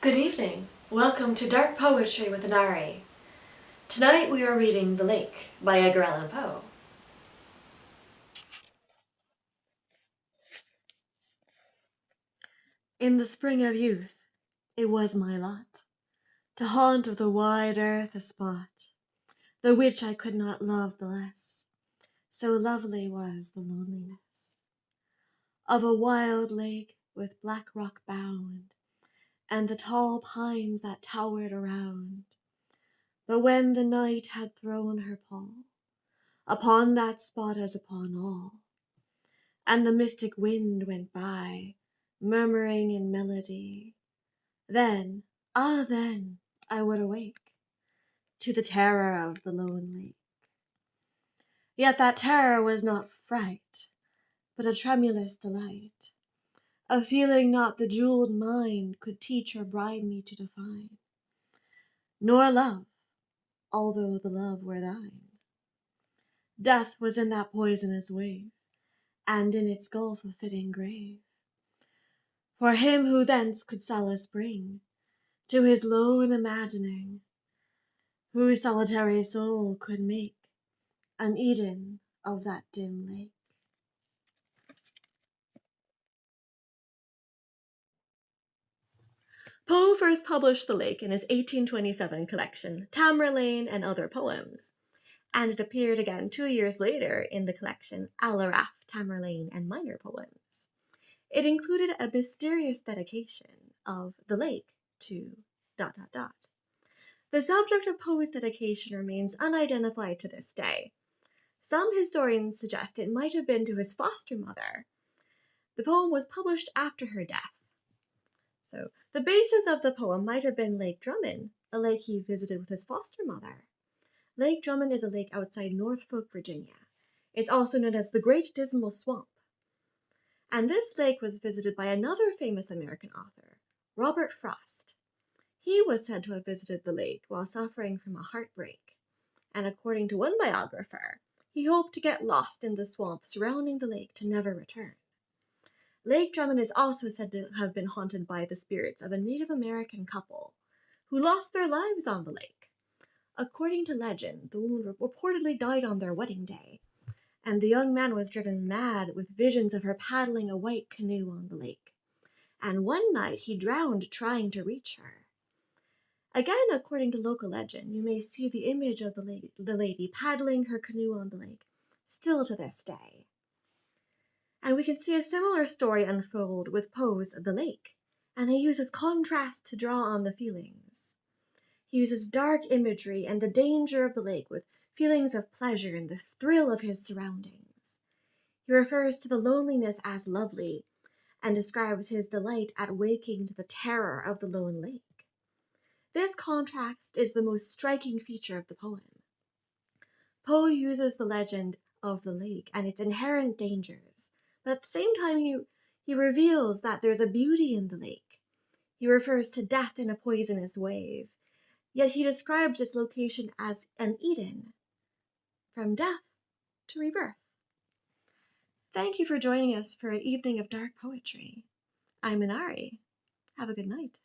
Good evening. Welcome to Dark Poetry with Inari. Tonight we are reading The Lake by Edgar Allan Poe. In the spring of youth, it was my lot to haunt of the wide earth a spot, the which I could not love the less, so lovely was the loneliness of a wild lake with black rock bound, and the tall pines that towered around. But when the night had thrown her pall upon that spot as upon all, and the mystic wind went by, murmuring in melody, then, then, I would awake to the terror of the lone lake. Yet that terror was not fright, but a tremulous delight, a feeling not the jeweled mind could teach or bribe me to define, nor love, although the love were thine. Death was in that poisonous wave, and in its gulf a fitting grave, for him who thence could solace bring to his lone imagining, whose solitary soul could make an Eden of that dim lake. Poe first published The Lake in his 1827 collection, Tamerlane and Other Poems, and it appeared again 2 years later in the collection Alaraf, Tamerlane and Minor Poems. It included a mysterious dedication of the lake to ... The subject of Poe's dedication remains unidentified to this day. Some historians suggest it might have been to his foster mother. The poem was published after her death. So the basis of the poem might have been Lake Drummond, a lake he visited with his foster mother. Lake Drummond is a lake outside Norfolk, Virginia. It's also known as the Great Dismal Swamp. And this lake was visited by another famous American author, Robert Frost. He was said to have visited the lake while suffering from a heartbreak, and according to one biographer, he hoped to get lost in the swamp surrounding the lake to never return. Lake Drummond is also said to have been haunted by the spirits of a Native American couple who lost their lives on the lake. According to legend, the woman reportedly died on their wedding day, and the young man was driven mad with visions of her paddling a white canoe on the lake, and one night he drowned trying to reach her. Again, according to local legend, you may see the image of the lady paddling her canoe on the lake, still to this day. And we can see a similar story unfold with Poe's The Lake, and he uses contrast to draw on the feelings. He uses dark imagery and the danger of the lake with feelings of pleasure and the thrill of his surroundings. He refers to the loneliness as lovely and describes his delight at waking to the terror of the lone lake. This contrast is the most striking feature of the poem. Poe uses the legend of the lake and its inherent dangers, but at the same time he reveals that there's a beauty in the lake. He refers to death in a poisonous wave, yet he describes its location as an Eden, from death to rebirth. Thank you for joining us for an evening of dark poetry. I'm Inari. Have a good night.